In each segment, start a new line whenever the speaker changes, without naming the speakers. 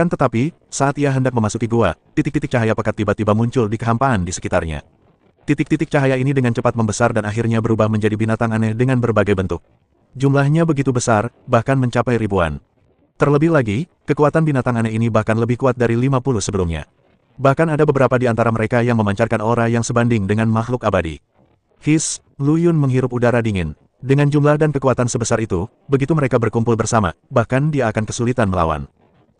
Akan tetapi, saat ia hendak memasuki gua, titik-titik cahaya pekat tiba-tiba muncul di kehampaan di sekitarnya. Titik-titik cahaya ini dengan cepat membesar dan akhirnya berubah menjadi binatang aneh dengan berbagai bentuk. Jumlahnya begitu besar, bahkan mencapai ribuan. Terlebih lagi, kekuatan binatang aneh ini bahkan lebih kuat dari 50 sebelumnya. Bahkan ada beberapa di antara mereka yang memancarkan aura yang sebanding dengan makhluk abadi. His, Lu Yun menghirup udara dingin. Dengan jumlah dan kekuatan sebesar itu, begitu mereka berkumpul bersama, bahkan dia akan kesulitan melawan.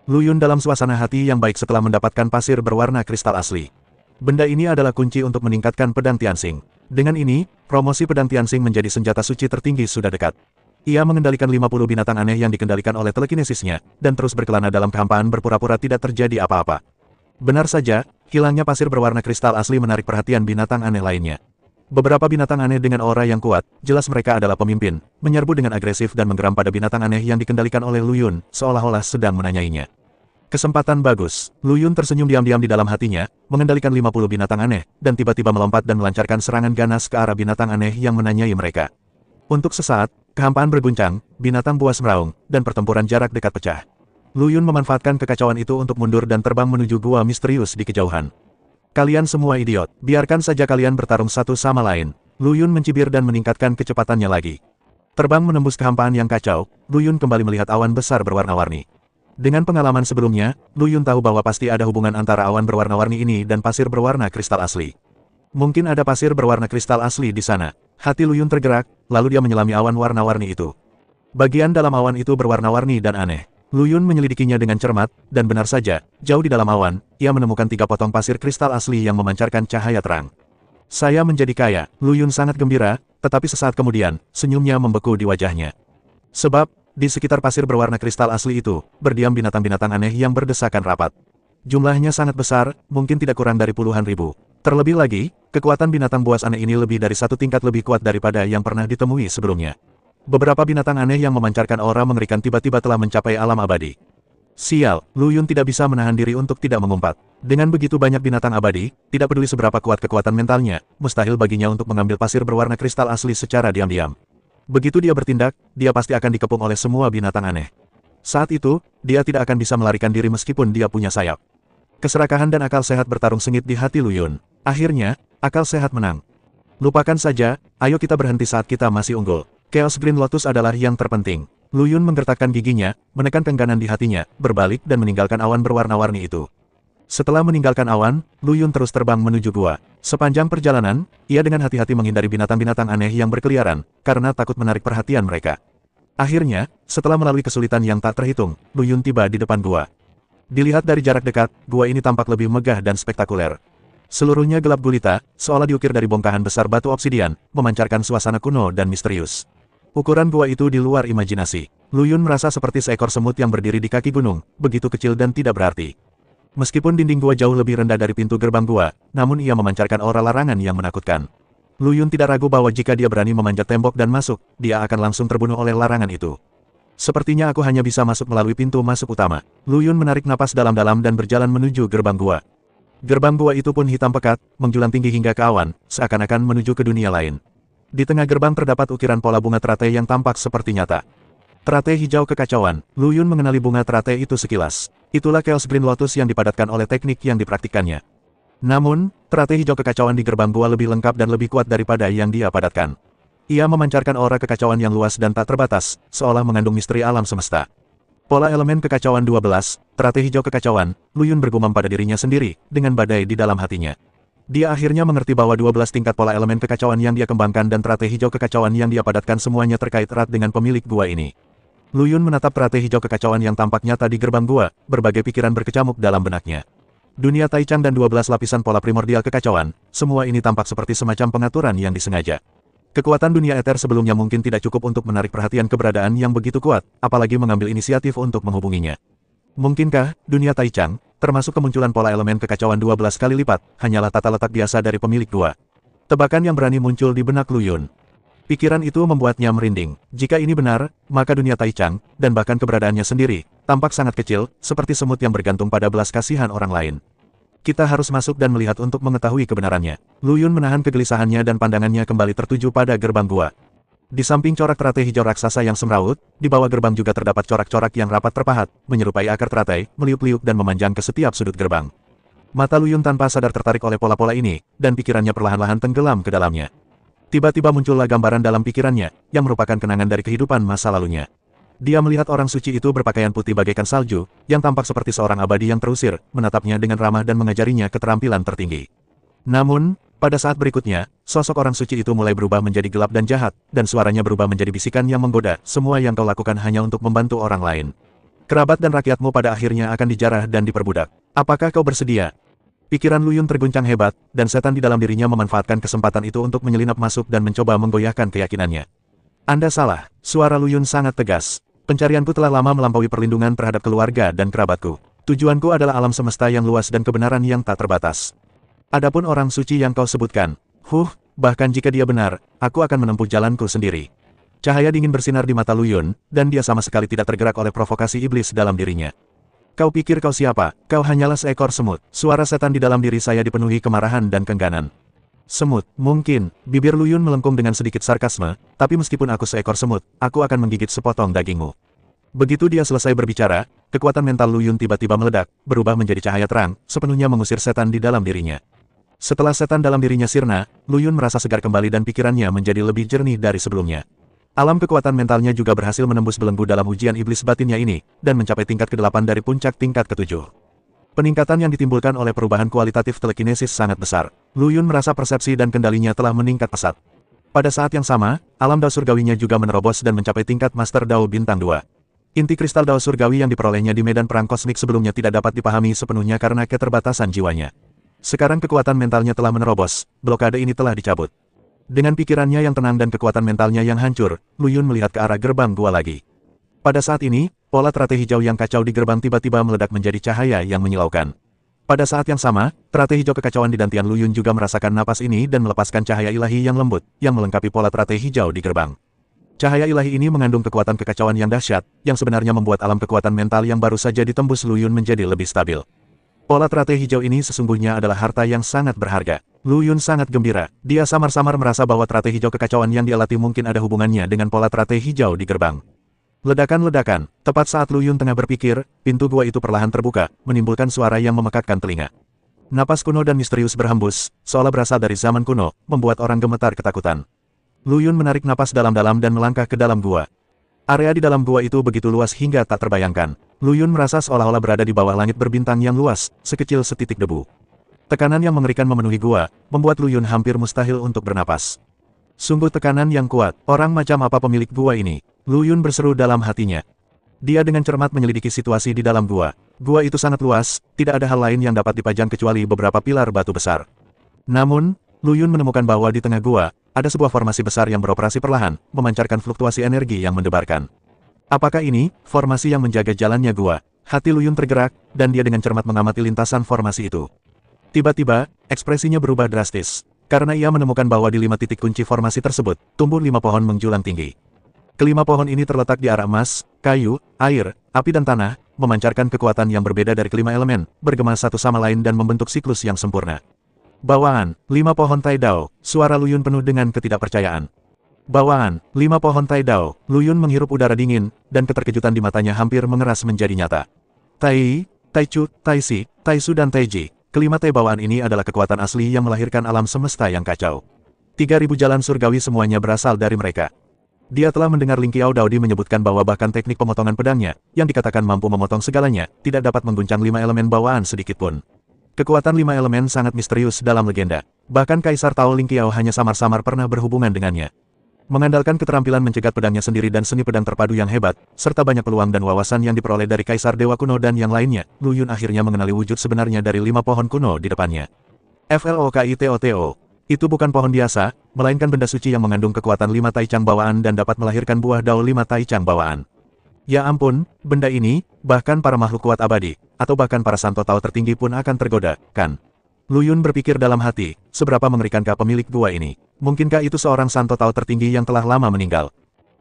Lu Yun dalam suasana hati yang baik setelah mendapatkan pasir berwarna kristal asli. Benda ini adalah kunci untuk meningkatkan pedang Tianxing. Dengan ini, promosi pedang Tianxing menjadi senjata suci tertinggi sudah dekat. Ia mengendalikan 50 binatang aneh yang dikendalikan oleh telekinesisnya, dan terus berkelana dalam kehampaan berpura-pura tidak terjadi apa-apa. Benar saja, hilangnya pasir berwarna kristal asli menarik perhatian binatang aneh lainnya. Beberapa binatang aneh dengan aura yang kuat, jelas mereka adalah pemimpin, menyerbu dengan agresif dan menggeram pada binatang aneh yang dikendalikan oleh Lu Yun, seolah-olah sedang menanyainya. Kesempatan bagus, Lu Yun tersenyum diam-diam di dalam hatinya, mengendalikan 50 binatang aneh, dan tiba-tiba melompat dan melancarkan serangan ganas ke arah binatang aneh yang menanyai mereka. Untuk sesaat, kehampaan berguncang, binatang buas meraung, dan pertempuran jarak dekat pecah. Lu Yun memanfaatkan kekacauan itu untuk mundur dan terbang menuju gua misterius di kejauhan. Kalian semua idiot, biarkan saja kalian bertarung satu sama lain. Lu Yun mencibir dan meningkatkan kecepatannya lagi. Terbang menembus kehampaan yang kacau, Lu Yun kembali melihat awan besar berwarna-warni. Dengan pengalaman sebelumnya, Lu Yun tahu bahwa pasti ada hubungan antara awan berwarna-warni ini dan pasir berwarna kristal asli. Mungkin ada pasir berwarna kristal asli di sana. Hati Lu Yun tergerak, lalu dia menyelami awan warna-warni itu. Bagian dalam awan itu berwarna-warni dan aneh. Lu Yun menyelidikinya dengan cermat, dan benar saja, jauh di dalam awan, ia menemukan 3 potong pasir kristal asli yang memancarkan cahaya terang. Saya menjadi kaya, Lu Yun sangat gembira, tetapi sesaat kemudian, senyumnya membeku di wajahnya. Sebab, di sekitar pasir berwarna kristal asli itu, berdiam binatang-binatang aneh yang berdesakan rapat. Jumlahnya sangat besar, mungkin tidak kurang dari puluhan ribu. Terlebih lagi, kekuatan binatang buas aneh ini lebih dari 1 tingkat lebih kuat daripada yang pernah ditemui sebelumnya. Beberapa binatang aneh yang memancarkan aura mengerikan tiba-tiba telah mencapai alam abadi. Sial, Lu Yun tidak bisa menahan diri untuk tidak mengumpat. Dengan begitu banyak binatang abadi, tidak peduli seberapa kuat kekuatan mentalnya, mustahil baginya untuk mengambil pasir berwarna kristal asli secara diam-diam. Begitu dia bertindak, dia pasti akan dikepung oleh semua binatang aneh. Saat itu, dia tidak akan bisa melarikan diri meskipun dia punya sayap. Keserakahan dan akal sehat bertarung sengit di hati Lu Yun. Akhirnya, akal sehat menang. Lupakan saja, ayo kita berhenti saat kita masih unggul. Chaos Green Lotus adalah yang terpenting. Lu Yun menggertakkan giginya, menekan kengganan di hatinya, berbalik dan meninggalkan awan berwarna-warni itu. Setelah meninggalkan awan, Lu Yun terus terbang menuju gua. Sepanjang perjalanan, ia dengan hati-hati menghindari binatang-binatang aneh yang berkeliaran, karena takut menarik perhatian mereka. Akhirnya, setelah melalui kesulitan yang tak terhitung, Lu Yun tiba di depan gua. Dilihat dari jarak dekat, gua ini tampak lebih megah dan spektakuler. Seluruhnya gelap gulita, seolah diukir dari bongkahan besar batu obsidian, memancarkan suasana kuno dan misterius. Ukuran gua itu di luar imajinasi. Lu Yun merasa seperti seekor semut yang berdiri di kaki gunung, begitu kecil dan tidak berarti. Meskipun dinding gua jauh lebih rendah dari pintu gerbang gua, namun ia memancarkan aura larangan yang menakutkan. Lu Yun tidak ragu bahwa jika dia berani memanjat tembok dan masuk, dia akan langsung terbunuh oleh larangan itu. Sepertinya aku hanya bisa masuk melalui pintu masuk utama. Lu Yun menarik napas dalam-dalam dan berjalan menuju gerbang gua. Gerbang gua itu pun hitam pekat, menjulang tinggi hingga ke awan, seakan-akan menuju ke dunia lain. Di tengah gerbang terdapat ukiran pola bunga teratai yang tampak seperti nyata. Teratai hijau kekacauan, Lu Yun mengenali bunga teratai itu sekilas. Itulah Chaos Green Lotus yang dipadatkan oleh teknik yang dipraktikkannya. Namun, teratai hijau kekacauan di gerbang gua lebih lengkap dan lebih kuat daripada yang dia padatkan. Ia memancarkan aura kekacauan yang luas dan tak terbatas, seolah mengandung misteri alam semesta. Pola elemen kekacauan 12, teratai hijau kekacauan, Lu Yun bergumam pada dirinya sendiri, dengan badai di dalam hatinya. Dia akhirnya mengerti bahwa 12 tingkat pola elemen kekacauan yang dia kembangkan dan teratai hijau kekacauan yang dia padatkan semuanya terkait erat dengan pemilik gua ini. Lu Yun menatap teratai hijau kekacauan yang tampak nyata di gerbang gua, berbagai pikiran berkecamuk dalam benaknya. Dunia Taichang dan 12 lapisan pola primordial kekacauan, semua ini tampak seperti semacam pengaturan yang disengaja. Kekuatan dunia eter sebelumnya mungkin tidak cukup untuk menarik perhatian keberadaan yang begitu kuat, apalagi mengambil inisiatif untuk menghubunginya. Mungkinkah, dunia Taichang, termasuk kemunculan pola elemen kekacauan 12 kali lipat, hanyalah tata letak biasa dari pemilik gua? Tebakan yang berani muncul di benak Lu Yun. Pikiran itu membuatnya merinding. Jika ini benar, maka dunia Taichang, dan bahkan keberadaannya sendiri, tampak sangat kecil, seperti semut yang bergantung pada belas kasihan orang lain. Kita harus masuk dan melihat untuk mengetahui kebenarannya. Lu Yun menahan kegelisahannya dan pandangannya kembali tertuju pada gerbang gua. Di samping corak teratai hijau raksasa yang semrawut, di bawah gerbang juga terdapat corak-corak yang rapat terpahat, menyerupai akar teratai, meliuk-liuk dan memanjang ke setiap sudut gerbang. Mata Lu Yun tanpa sadar tertarik oleh pola-pola ini, dan pikirannya perlahan-lahan tenggelam ke dalamnya. Tiba-tiba muncullah gambaran dalam pikirannya, yang merupakan kenangan dari kehidupan masa lalunya. Dia melihat orang suci itu berpakaian putih bagaikan salju, yang tampak seperti seorang abadi yang terusir, menatapnya dengan ramah dan mengajarinya keterampilan tertinggi. Namun, pada saat berikutnya, sosok orang suci itu mulai berubah menjadi gelap dan jahat, dan suaranya berubah menjadi bisikan yang menggoda, semua yang kau lakukan hanya untuk membantu orang lain. Kerabat dan rakyatmu pada akhirnya akan dijarah dan diperbudak. Apakah kau bersedia? Pikiran Lu Yun terguncang hebat, dan setan di dalam dirinya memanfaatkan kesempatan itu untuk menyelinap masuk dan mencoba menggoyahkan keyakinannya. Anda salah, suara Lu Yun sangat tegas. Pencarianku telah lama melampaui perlindungan terhadap keluarga dan kerabatku. Tujuanku adalah alam semesta yang luas dan kebenaran yang tak terbatas. Adapun orang suci yang kau sebutkan, bahkan jika dia benar, aku akan menempuh jalanku sendiri. Cahaya dingin bersinar di mata Lu Yun, dan dia sama sekali tidak tergerak oleh provokasi iblis dalam dirinya. Kau pikir kau siapa? Kau hanyalah seekor semut. Suara setan di dalam diri saya dipenuhi kemarahan dan kengganan. Semut, mungkin, bibir Lu Yun melengkung dengan sedikit sarkasme, tapi meskipun aku seekor semut, aku akan menggigit sepotong dagingmu. Begitu dia selesai berbicara, kekuatan mental Lu Yun tiba-tiba meledak, berubah menjadi cahaya terang, sepenuhnya mengusir setan di dalam dirinya. Setelah setan dalam dirinya sirna, Lu Yun merasa segar kembali dan pikirannya menjadi lebih jernih dari sebelumnya. Alam kekuatan mentalnya juga berhasil menembus belenggu dalam ujian iblis batinnya ini, dan mencapai tingkat ke-8 dari puncak tingkat ke-7. Peningkatan yang ditimbulkan oleh perubahan kualitatif telekinesis sangat besar. Lu Yun merasa persepsi dan kendalinya telah meningkat pesat. Pada saat yang sama, alam dao surgawinya juga menerobos dan mencapai tingkat Master Dao Bintang 2. Inti kristal dao surgawi yang diperolehnya di medan perang kosmik sebelumnya tidak dapat dipahami sepenuhnya karena keterbatasan jiwanya. Sekarang kekuatan mentalnya telah menerobos, blokade ini telah dicabut. Dengan pikirannya yang tenang dan kekuatan mentalnya yang hancur, Lu Yun melihat ke arah gerbang gua lagi. Pada saat ini, pola teratai hijau yang kacau di gerbang tiba-tiba meledak menjadi cahaya yang menyilaukan. Pada saat yang sama, teratai hijau kekacauan di dantian Lu Yun juga merasakan napas ini dan melepaskan cahaya ilahi yang lembut, yang melengkapi pola teratai hijau di gerbang. Cahaya ilahi ini mengandung kekuatan kekacauan yang dahsyat, yang sebenarnya membuat alam kekuatan mental yang baru saja ditembus Lu Yun menjadi lebih stabil. Pola teratai hijau ini sesungguhnya adalah harta yang sangat berharga. Lu Yun sangat gembira, dia samar-samar merasa bahwa teratai hijau kekacauan yang dia latih mungkin ada hubungannya dengan pola teratai hijau di gerbang. Ledakan-ledakan, tepat saat Lu Yun tengah berpikir, pintu gua itu perlahan terbuka, menimbulkan suara yang memekakkan telinga. Napas kuno dan misterius berhembus, seolah berasal dari zaman kuno, membuat orang gemetar ketakutan. Lu Yun menarik napas dalam-dalam dan melangkah ke dalam gua. Area di dalam gua itu begitu luas hingga tak terbayangkan. Lu Yun merasa seolah-olah berada di bawah langit berbintang yang luas, sekecil setitik debu. Tekanan yang mengerikan memenuhi gua, membuat Lu Yun hampir mustahil untuk bernapas. Sungguh tekanan yang kuat, orang macam apa pemilik gua ini? Lu Yun berseru dalam hatinya. Dia dengan cermat menyelidiki situasi di dalam gua. Gua itu sangat luas, tidak ada hal lain yang dapat dipajang kecuali beberapa pilar batu besar. Namun, Lu Yun menemukan bahwa di tengah gua, ada sebuah formasi besar yang beroperasi perlahan, memancarkan fluktuasi energi yang mendebarkan. Apakah ini, formasi yang menjaga jalannya gua? Hati Lu Yun tergerak, dan dia dengan cermat mengamati lintasan formasi itu. Tiba-tiba, ekspresinya berubah drastis. Karena ia menemukan bahwa di 5 titik kunci formasi tersebut, tumbuh 5 pohon menjulang tinggi. Kelima pohon ini terletak di arah emas, kayu, air, api dan tanah, memancarkan kekuatan yang berbeda dari kelima elemen, bergema satu sama lain dan membentuk siklus yang sempurna. Bawaan, 5 pohon Tai Dao, suara Lu Yun penuh dengan ketidakpercayaan. Bawaan, 5 pohon Tai Dao, Lu Yun menghirup udara dingin, dan keterkejutan di matanya hampir mengeras menjadi nyata. Tai, Taichu, Taisi, Taisu dan Taiji, kelima Tai bawaan ini adalah kekuatan asli yang melahirkan alam semesta yang kacau. 3.000 jalan surgawi semuanya berasal dari mereka. Dia telah mendengar Ling Qiao Daodi menyebutkan bahwa bahkan teknik pemotongan pedangnya, yang dikatakan mampu memotong segalanya, tidak dapat mengguncang 5 elemen bawaan sedikitpun. Kekuatan 5 elemen sangat misterius dalam legenda. Bahkan Kaisar Tao Ling Qiao hanya samar-samar pernah berhubungan dengannya. Mengandalkan keterampilan mencegat pedangnya sendiri dan seni pedang terpadu yang hebat, serta banyak peluang dan wawasan yang diperoleh dari Kaisar Dewa Kuno dan yang lainnya, Lu Yun akhirnya mengenali wujud sebenarnya dari 5 pohon kuno di depannya. FLOKITOTO. Itu bukan pohon biasa, melainkan benda suci yang mengandung kekuatan 5 taicang bawaan dan dapat melahirkan buah dao 5 taicang bawaan. Ya ampun, benda ini, bahkan para makhluk kuat abadi, atau bahkan para santo Tao tertinggi pun akan tergoda, kan? Lu Yun berpikir dalam hati, seberapa mengerikankah pemilik gua ini? Mungkinkah itu seorang santo Tao tertinggi yang telah lama meninggal?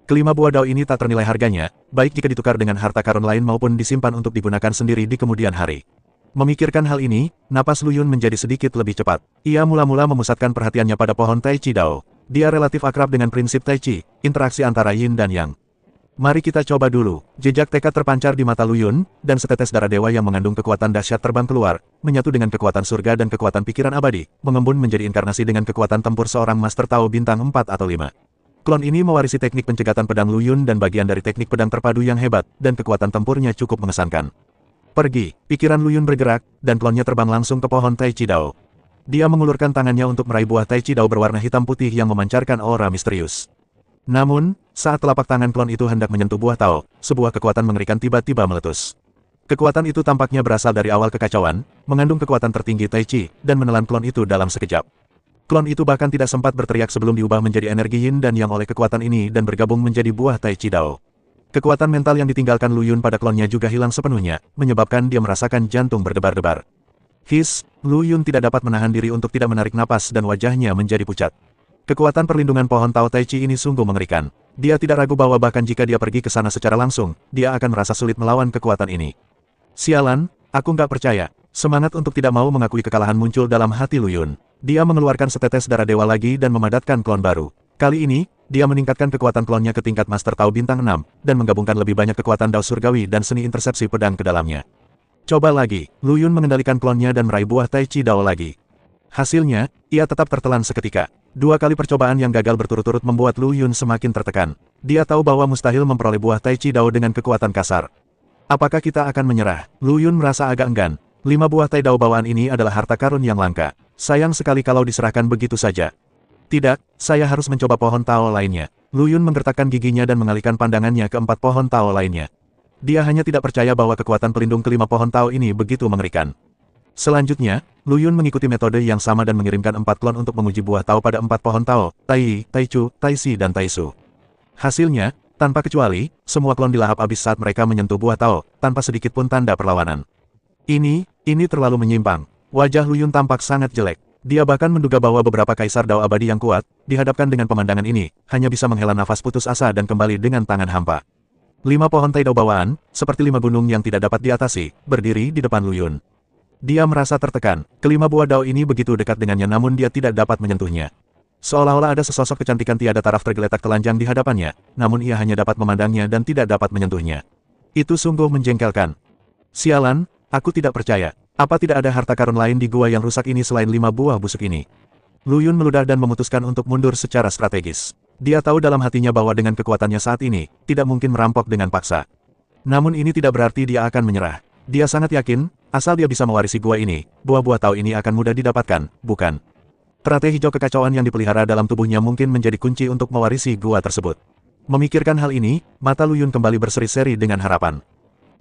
Kelima buah dao ini tak ternilai harganya, baik jika ditukar dengan harta karun lain maupun disimpan untuk digunakan sendiri di kemudian hari. Memikirkan hal ini, napas Lu Yun menjadi sedikit lebih cepat. Ia mula-mula memusatkan perhatiannya pada pohon Tai Chi Dao. Dia relatif akrab dengan prinsip Tai Chi, interaksi antara Yin dan Yang. Mari kita coba dulu. Jejak tekad terpancar di mata Lu Yun, dan setetes darah dewa yang mengandung kekuatan dahsyat terbang keluar, menyatu dengan kekuatan surga dan kekuatan pikiran abadi, mengembun menjadi inkarnasi dengan kekuatan tempur seorang Master Tao bintang 4 atau 5. Klon ini mewarisi teknik pencegatan pedang Lu Yun dan bagian dari teknik pedang terpadu yang hebat, dan kekuatan tempurnya cukup mengesankan. Pergi, pikiran Lu Yun bergerak, dan klonnya terbang langsung ke pohon Tai Chi Dao. Dia mengulurkan tangannya untuk meraih buah Tai Chi Dao berwarna hitam putih yang memancarkan aura misterius. Namun, saat telapak tangan klon itu hendak menyentuh buah Tao, sebuah kekuatan mengerikan tiba-tiba meletus. Kekuatan itu tampaknya berasal dari awal kekacauan, mengandung kekuatan tertinggi Tai Chi, dan menelan klon itu dalam sekejap. Klon itu bahkan tidak sempat berteriak sebelum diubah menjadi energi Yin dan Yang oleh kekuatan ini dan bergabung menjadi buah Tai Chi Dao. Kekuatan mental yang ditinggalkan Lu Yun pada klonnya juga hilang sepenuhnya, menyebabkan dia merasakan jantung berdebar-debar. Lu Yun tidak dapat menahan diri untuk tidak menarik napas dan wajahnya menjadi pucat. Kekuatan perlindungan pohon Tao Tai Chi ini sungguh mengerikan. Dia tidak ragu bahwa bahkan jika dia pergi ke sana secara langsung, dia akan merasa sulit melawan kekuatan ini. Sialan, aku nggak percaya. Semangat untuk tidak mau mengakui kekalahan muncul dalam hati Lu Yun. Dia mengeluarkan setetes darah dewa lagi dan memadatkan klon baru. Kali ini, dia meningkatkan kekuatan klonnya ke tingkat Master Tao bintang 6, dan menggabungkan lebih banyak kekuatan Dao surgawi dan seni intersepsi pedang ke dalamnya. Coba lagi, Lu Yun mengendalikan klonnya dan meraih buah Tai Chi Dao lagi. Hasilnya, ia tetap tertelan seketika. 2 kali percobaan yang gagal berturut-turut membuat Lu Yun semakin tertekan. Dia tahu bahwa mustahil memperoleh buah Tai Chi Dao dengan kekuatan kasar. Apakah kita akan menyerah? Lu Yun merasa agak enggan. 5 buah Tai Dao bawaan ini adalah harta karun yang langka. Sayang sekali kalau diserahkan begitu saja. Tidak, saya harus mencoba pohon Tao lainnya. Lu Yun menggertakkan giginya dan mengalihkan pandangannya ke 4 pohon Tao lainnya. Dia hanya tidak percaya bahwa kekuatan pelindung kelima pohon Tao ini begitu mengerikan. Selanjutnya, Lu Yun mengikuti metode yang sama dan mengirimkan 4 klon untuk menguji buah Tao pada 4 pohon Tao, Tai Yi, Tai Chu, Tai Si dan Tai Su. Hasilnya, tanpa kecuali, semua klon dilahap habis saat mereka menyentuh buah Tao, tanpa sedikit pun tanda perlawanan. Ini terlalu menyimpang. Wajah Lu Yun tampak sangat jelek. Dia bahkan menduga bahwa beberapa kaisar Dao abadi yang kuat, dihadapkan dengan pemandangan ini, hanya bisa menghela nafas putus asa dan kembali dengan tangan hampa. 5 pohon Tai Dao bawaan, seperti 5 gunung yang tidak dapat diatasi, berdiri di depan Lu Yun. Dia merasa tertekan. Kelima buah Dao ini begitu dekat dengannya namun dia tidak dapat menyentuhnya. Seolah-olah ada sesosok kecantikan tiada taraf tergeletak telanjang di hadapannya, namun ia hanya dapat memandangnya dan tidak dapat menyentuhnya. Itu sungguh menjengkelkan. Sialan, aku tidak percaya. Apa tidak ada harta karun lain di gua yang rusak ini selain 5 buah busuk ini? Lu Yun meludah dan memutuskan untuk mundur secara strategis. Dia tahu dalam hatinya bahwa dengan kekuatannya saat ini, tidak mungkin merampok dengan paksa. Namun ini tidak berarti dia akan menyerah. Dia sangat yakin, asal dia bisa mewarisi gua ini, buah-buah Tao ini akan mudah didapatkan, bukan? Teratai hijau kekacauan yang dipelihara dalam tubuhnya mungkin menjadi kunci untuk mewarisi gua tersebut. Memikirkan hal ini, mata Lu Yun kembali berseri-seri dengan harapan.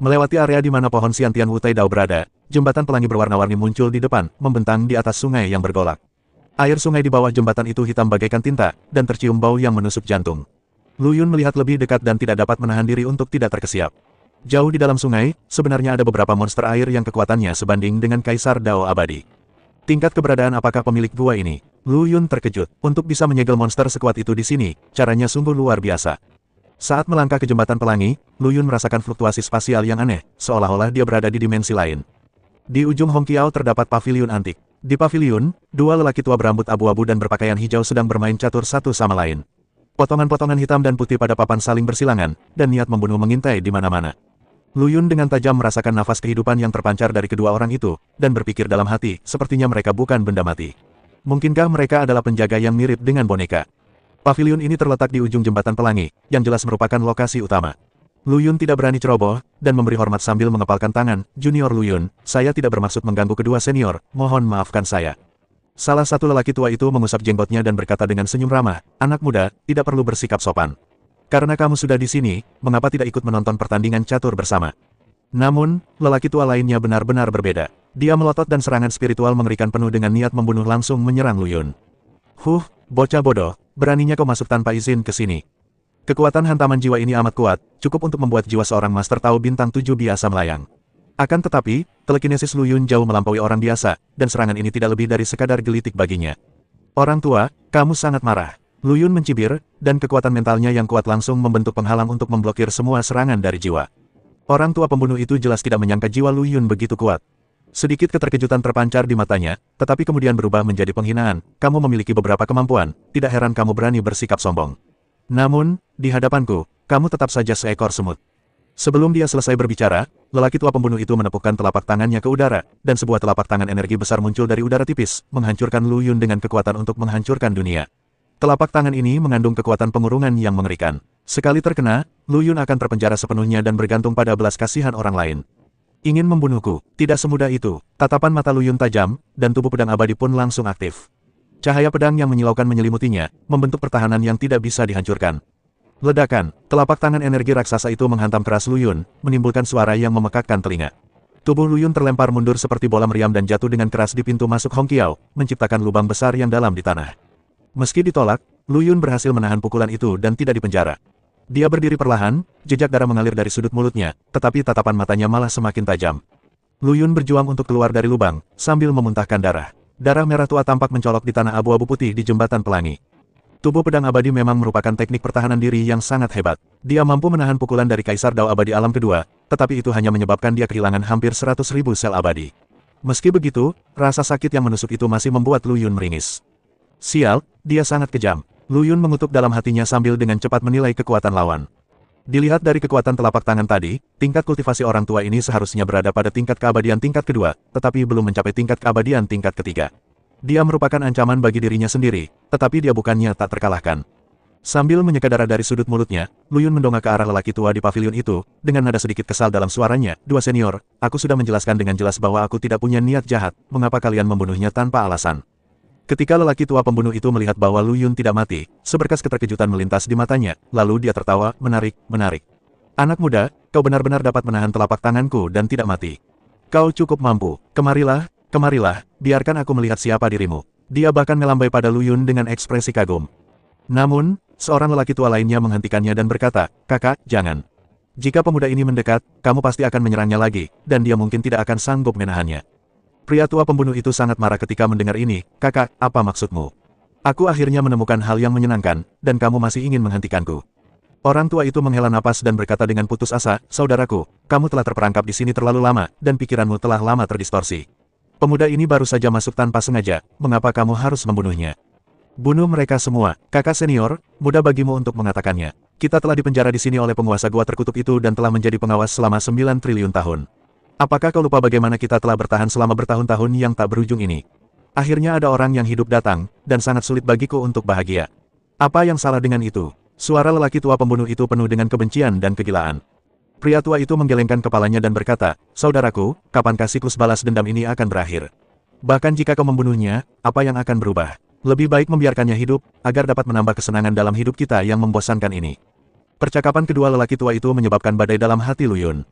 Melewati area di mana pohon Xiantian Wu Tai Dao berada, jembatan pelangi berwarna-warni muncul di depan, membentang di atas sungai yang bergolak. Air sungai di bawah jembatan itu hitam bagaikan tinta, dan tercium bau yang menusuk jantung. Lu Yun melihat lebih dekat dan tidak dapat menahan diri untuk tidak terkesiap. Jauh di dalam sungai, sebenarnya ada beberapa monster air yang kekuatannya sebanding dengan Kaisar Dao abadi. Tingkat keberadaan apakah pemilik gua ini? Lu Yun terkejut. Untuk bisa menyegel monster sekuat itu di sini, caranya sungguh luar biasa. Saat melangkah ke jembatan pelangi, Lu Yun merasakan fluktuasi spasial yang aneh, seolah-olah dia berada di dimensi lain. Di ujung Hongqiao terdapat paviliun antik. Di paviliun, 2 lelaki tua berambut abu-abu dan berpakaian hijau sedang bermain catur satu sama lain. Potongan-potongan hitam dan putih pada papan saling bersilangan, dan niat membunuh mengintai di mana-mana. Lu Yun dengan tajam merasakan nafas kehidupan yang terpancar dari kedua orang itu, dan berpikir dalam hati, sepertinya mereka bukan benda mati. Mungkinkah mereka adalah penjaga yang mirip dengan boneka? Paviliun ini terletak di ujung jembatan pelangi, yang jelas merupakan lokasi utama. Lu Yun tidak berani ceroboh, dan memberi hormat sambil mengepalkan tangan, Junior Lu Yun, saya tidak bermaksud mengganggu kedua senior, mohon maafkan saya. Salah satu lelaki tua itu mengusap jenggotnya dan berkata dengan senyum ramah, anak muda, tidak perlu bersikap sopan. Karena kamu sudah di sini, mengapa tidak ikut menonton pertandingan catur bersama? Namun, lelaki tua lainnya benar-benar berbeda. Dia melotot dan serangan spiritual mengerikan penuh dengan niat membunuh langsung menyerang Lu Yun. Bocah bodoh, beraninya kau masuk tanpa izin ke sini. Kekuatan hantaman jiwa ini amat kuat, cukup untuk membuat jiwa seorang Master Tao bintang 7 biasa melayang. Akan tetapi, telekinesis Lu Yun jauh melampaui orang biasa, dan serangan ini tidak lebih dari sekadar gelitik baginya. Orang tua, kamu sangat marah. Lu Yun mencibir, dan kekuatan mentalnya yang kuat langsung membentuk penghalang untuk memblokir semua serangan dari jiwa. Orang tua pembunuh itu jelas tidak menyangka jiwa Lu Yun begitu kuat. Sedikit keterkejutan terpancar di matanya, tetapi kemudian berubah menjadi penghinaan. Kamu memiliki beberapa kemampuan, tidak heran kamu berani bersikap sombong. Namun, di hadapanku, kamu tetap saja seekor semut. Sebelum dia selesai berbicara, lelaki tua pembunuh itu menepukkan telapak tangannya ke udara, dan sebuah telapak tangan energi besar muncul dari udara tipis, menghancurkan Lu Yun dengan kekuatan untuk menghancurkan dunia. Telapak tangan ini mengandung kekuatan pengurungan yang mengerikan. Sekali terkena, Lu Yun akan terpenjara sepenuhnya dan bergantung pada belas kasihan orang lain. Ingin membunuhku, tidak semudah itu. Tatapan mata Lu Yun tajam, dan tubuh pedang abadi pun langsung aktif. Cahaya pedang yang menyilaukan menyelimutinya, membentuk pertahanan yang tidak bisa dihancurkan. Ledakan, telapak tangan energi raksasa itu menghantam keras Lu Yun, menimbulkan suara yang memekakkan telinga. Tubuh Lu Yun terlempar mundur seperti bola meriam dan jatuh dengan keras di pintu masuk Hong Kiao, menciptakan lubang besar yang dalam di tanah. Meski ditolak, Lu Yun berhasil menahan pukulan itu dan tidak dipenjara. Dia berdiri perlahan, jejak darah mengalir dari sudut mulutnya, tetapi tatapan matanya malah semakin tajam. Lu Yun berjuang untuk keluar dari lubang, sambil memuntahkan darah. Darah merah tua tampak mencolok di tanah abu-abu putih di jembatan pelangi. Tubuh pedang abadi memang merupakan teknik pertahanan diri yang sangat hebat. Dia mampu menahan pukulan dari Kaisar Dao Abadi Alam Kedua, tetapi itu hanya menyebabkan dia kehilangan hampir 100.000 sel abadi. Meski begitu, rasa sakit yang menusuk itu masih membuat Lu Yun meringis. Sial, dia sangat kejam. Lu Yun mengutuk dalam hatinya sambil dengan cepat menilai kekuatan lawan. Dilihat dari kekuatan telapak tangan tadi, tingkat kultivasi orang tua ini seharusnya berada pada tingkat keabadian tingkat kedua, tetapi belum mencapai tingkat keabadian tingkat ketiga. Dia merupakan ancaman bagi dirinya sendiri, tetapi dia bukannya tak terkalahkan. Sambil menyeka darah dari sudut mulutnya, Lu Yun mendongak ke arah lelaki tua di pavilion itu, dengan nada sedikit kesal dalam suaranya, "Dua senior, aku sudah menjelaskan dengan jelas bahwa aku tidak punya niat jahat, mengapa kalian membunuhnya tanpa alasan?" Ketika lelaki tua pembunuh itu melihat bahwa Lu Yun tidak mati, seberkas keterkejutan melintas di matanya, lalu dia tertawa, menarik. "Anak muda, kau benar-benar dapat menahan telapak tanganku dan tidak mati. Kau cukup mampu, kemarilah, biarkan aku melihat siapa dirimu." Dia bahkan melambai pada Lu Yun dengan ekspresi kagum. Namun, seorang lelaki tua lainnya menghentikannya dan berkata, "Kakak, jangan. Jika pemuda ini mendekat, kamu pasti akan menyerangnya lagi, dan dia mungkin tidak akan sanggup menahannya." Pria tua pembunuh itu sangat marah ketika mendengar ini. "Kakak, apa maksudmu? Aku akhirnya menemukan hal yang menyenangkan, dan kamu masih ingin menghentikanku." Orang tua itu menghela napas dan berkata dengan putus asa, "Saudaraku, kamu telah terperangkap di sini terlalu lama, dan pikiranmu telah lama terdistorsi. Pemuda ini baru saja masuk tanpa sengaja, mengapa kamu harus membunuhnya? Bunuh mereka semua, kakak senior, mudah bagimu untuk mengatakannya. Kita telah dipenjara di sini oleh penguasa gua terkutuk itu dan telah menjadi pengawas selama 9 triliun tahun. Apakah kau lupa bagaimana kita telah bertahan selama bertahun-tahun yang tak berujung ini? Akhirnya ada orang yang hidup datang, dan sangat sulit bagiku untuk bahagia. Apa yang salah dengan itu?" Suara lelaki tua pembunuh itu penuh dengan kebencian dan kegilaan. Pria tua itu menggelengkan kepalanya dan berkata, "Saudaraku, kapankah siklus balas dendam ini akan berakhir? Bahkan jika kau membunuhnya, apa yang akan berubah? Lebih baik membiarkannya hidup, agar dapat menambah kesenangan dalam hidup kita yang membosankan ini." Percakapan kedua lelaki tua itu menyebabkan badai dalam hati Lu Yun.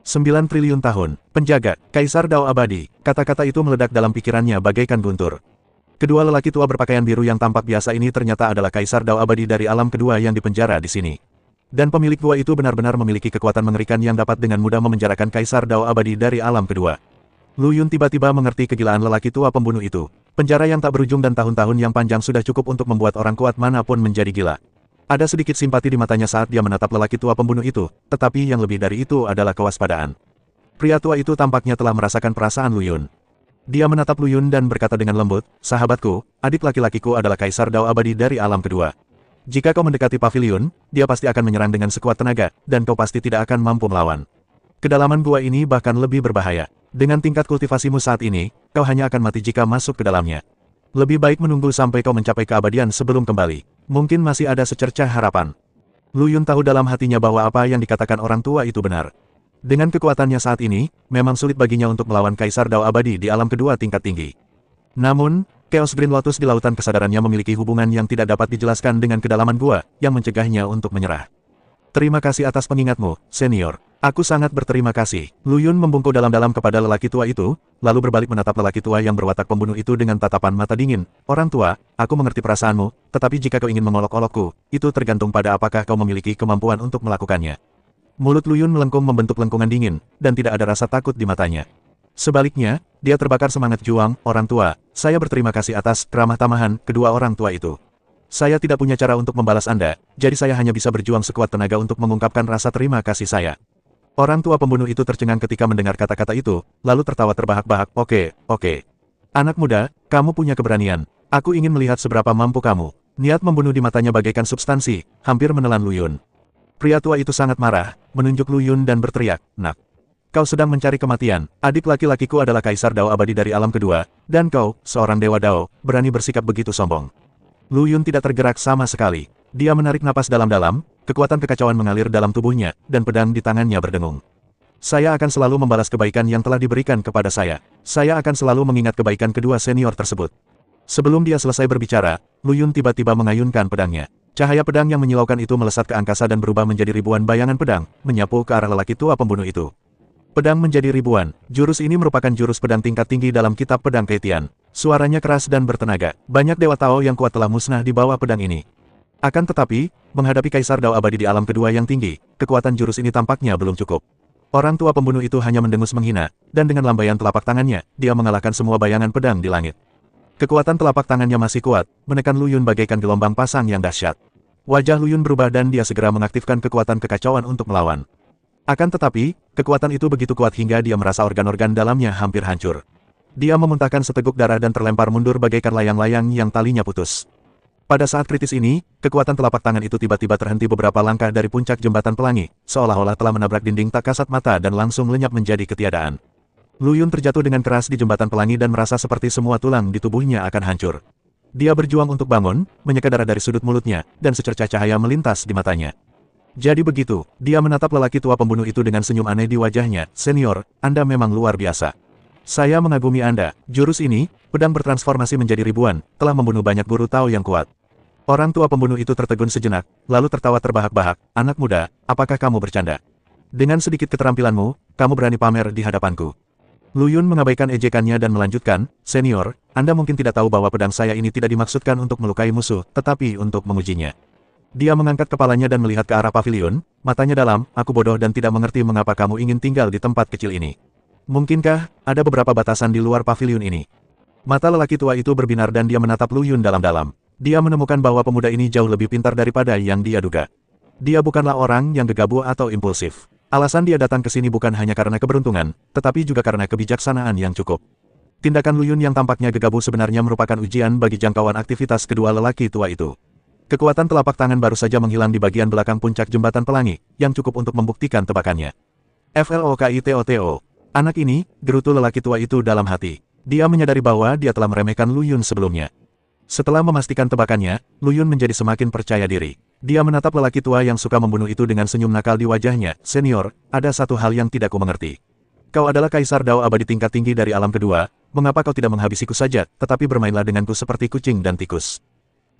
9 triliun tahun, penjaga, Kaisar Dao Abadi, kata-kata itu meledak dalam pikirannya bagaikan guntur. Kedua lelaki tua berpakaian biru yang tampak biasa ini ternyata adalah Kaisar Dao Abadi dari alam kedua yang dipenjara di sini. Dan pemilik gua itu benar-benar memiliki kekuatan mengerikan yang dapat dengan mudah memenjarakan Kaisar Dao Abadi dari alam kedua. Lu Yun tiba-tiba mengerti kegilaan lelaki tua pembunuh itu. Penjara yang tak berujung dan tahun-tahun yang panjang sudah cukup untuk membuat orang kuat manapun menjadi gila. Ada sedikit simpati di matanya saat dia menatap lelaki tua pembunuh itu, tetapi yang lebih dari itu adalah kewaspadaan. Pria tua itu tampaknya telah merasakan perasaan Lu Yun. Dia menatap Lu Yun dan berkata dengan lembut, "Sahabatku, adik laki-lakiku adalah Kaisar Dao Abadi dari alam kedua. Jika kau mendekati pavilion, dia pasti akan menyerang dengan sekuat tenaga, dan kau pasti tidak akan mampu melawan. Kedalaman gua ini bahkan lebih berbahaya. Dengan tingkat kultivasimu saat ini, kau hanya akan mati jika masuk ke dalamnya. Lebih baik menunggu sampai kau mencapai keabadian sebelum kembali. Mungkin masih ada secercah harapan." Lu Yun tahu dalam hatinya bahwa apa yang dikatakan orang tua itu benar. Dengan kekuatannya saat ini, memang sulit baginya untuk melawan Kaisar Dao Abadi di alam kedua tingkat tinggi. Namun, Chaos Green Lotus di lautan kesadarannya memiliki hubungan yang tidak dapat dijelaskan dengan kedalaman gua, yang mencegahnya untuk menyerah. "Terima kasih atas pengingatmu, senior. Aku sangat berterima kasih." Lu Yun membungkuk dalam-dalam kepada lelaki tua itu, lalu berbalik menatap lelaki tua yang berwatak pembunuh itu dengan tatapan mata dingin. "Orang tua, aku mengerti perasaanmu, tetapi jika kau ingin mengolok-olokku, itu tergantung pada apakah kau memiliki kemampuan untuk melakukannya." Mulut Lu Yun melengkung membentuk lengkungan dingin, dan tidak ada rasa takut di matanya. Sebaliknya, dia terbakar semangat juang. "Orang tua, saya berterima kasih atas ramah tamahan kedua orang tua itu. Saya tidak punya cara untuk membalas Anda, jadi saya hanya bisa berjuang sekuat tenaga untuk mengungkapkan rasa terima kasih saya." Orang tua pembunuh itu tercengang ketika mendengar kata-kata itu, lalu tertawa terbahak-bahak. Oke. Anak muda, kamu punya keberanian. Aku ingin melihat seberapa mampu kamu. Niat membunuh di matanya bagaikan substansi, hampir menelan Lu Yun. Pria tua itu sangat marah, menunjuk Lu Yun dan berteriak, "Nak, kau sedang mencari kematian. Adik laki-lakiku adalah Kaisar Dao abadi dari alam kedua, dan kau, seorang Dewa Dao, berani bersikap begitu sombong." Lu Yun tidak tergerak sama sekali. Dia menarik napas dalam-dalam, kekuatan kekacauan mengalir dalam tubuhnya, dan pedang di tangannya berdengung. Saya akan selalu membalas kebaikan yang telah diberikan kepada saya. Saya akan selalu mengingat kebaikan kedua senior tersebut. Sebelum dia selesai berbicara, Lu Yun tiba-tiba mengayunkan pedangnya. Cahaya pedang yang menyilaukan itu melesat ke angkasa dan berubah menjadi ribuan bayangan pedang, menyapu ke arah lelaki tua pembunuh itu. Pedang menjadi ribuan. Jurus ini merupakan jurus pedang tingkat tinggi dalam kitab pedang Keitian. Suaranya keras dan bertenaga. Banyak dewa Tao yang kuat telah musnah di bawah pedang ini. Akan tetapi, menghadapi Kaisar Dao abadi di alam kedua yang tinggi, kekuatan jurus ini tampaknya belum cukup. Orang tua pembunuh itu hanya mendengus menghina, dan dengan lambaian telapak tangannya, dia mengalahkan semua bayangan pedang di langit. Kekuatan telapak tangannya masih kuat, menekan Lu Yun bagaikan gelombang pasang yang dahsyat. Wajah Lu Yun berubah dan dia segera mengaktifkan kekuatan kekacauan untuk melawan. Akan tetapi, kekuatan itu begitu kuat hingga dia merasa organ-organ dalamnya hampir hancur. Dia memuntahkan seteguk darah dan terlempar mundur bagaikan layang-layang yang talinya putus. Pada saat kritis ini, kekuatan telapak tangan itu tiba-tiba terhenti beberapa langkah dari puncak jembatan pelangi, seolah-olah telah menabrak dinding tak kasat mata dan langsung lenyap menjadi ketiadaan. Lu Yun terjatuh dengan keras di jembatan pelangi dan merasa seperti semua tulang di tubuhnya akan hancur. Dia berjuang untuk bangun, menyeka darah dari sudut mulutnya, dan secercah cahaya melintas di matanya. Jadi begitu, dia menatap lelaki tua pembunuh itu dengan senyum aneh di wajahnya. "Senior, Anda memang luar biasa. Saya mengagumi Anda. Jurus ini, pedang bertransformasi menjadi ribuan, telah membunuh banyak guru Tao yang kuat." Orang tua pembunuh itu tertegun sejenak, lalu tertawa terbahak-bahak. "Anak muda, apakah kamu bercanda? Dengan sedikit keterampilanmu, kamu berani pamer di hadapanku." Lu Yun mengabaikan ejekannya dan melanjutkan, "Senior, Anda mungkin tidak tahu bahwa pedang saya ini tidak dimaksudkan untuk melukai musuh, tetapi untuk mengujinya." Dia mengangkat kepalanya dan melihat ke arah pavilion, matanya dalam. "Aku bodoh dan tidak mengerti mengapa kamu ingin tinggal di tempat kecil ini. Mungkinkah ada beberapa batasan di luar pavilion ini?" Mata lelaki tua itu berbinar dan dia menatap Lu Yun dalam-dalam. Dia menemukan bahwa pemuda ini jauh lebih pintar daripada yang dia duga. Dia bukanlah orang yang gegabah atau impulsif. Alasan dia datang ke sini bukan hanya karena keberuntungan, tetapi juga karena kebijaksanaan yang cukup. Tindakan Lu Yun yang tampaknya gegabah sebenarnya merupakan ujian bagi jangkauan aktivitas kedua lelaki tua itu. Kekuatan telapak tangan baru saja menghilang di bagian belakang puncak jembatan pelangi, yang cukup untuk membuktikan tebakannya. "FLOKITOTO. Anak ini," gerutu lelaki tua itu dalam hati. Dia menyadari bahwa dia telah meremehkan Lu Yun sebelumnya. Setelah memastikan tebakannya, Lu Yun menjadi semakin percaya diri. Dia menatap lelaki tua yang suka membunuh itu dengan senyum nakal di wajahnya. "Senior, ada satu hal yang tidak kumengerti. Kau adalah Kaisar Dao abadi tingkat tinggi dari alam kedua, mengapa kau tidak menghabisiku saja, tetapi bermainlah denganku seperti kucing dan tikus?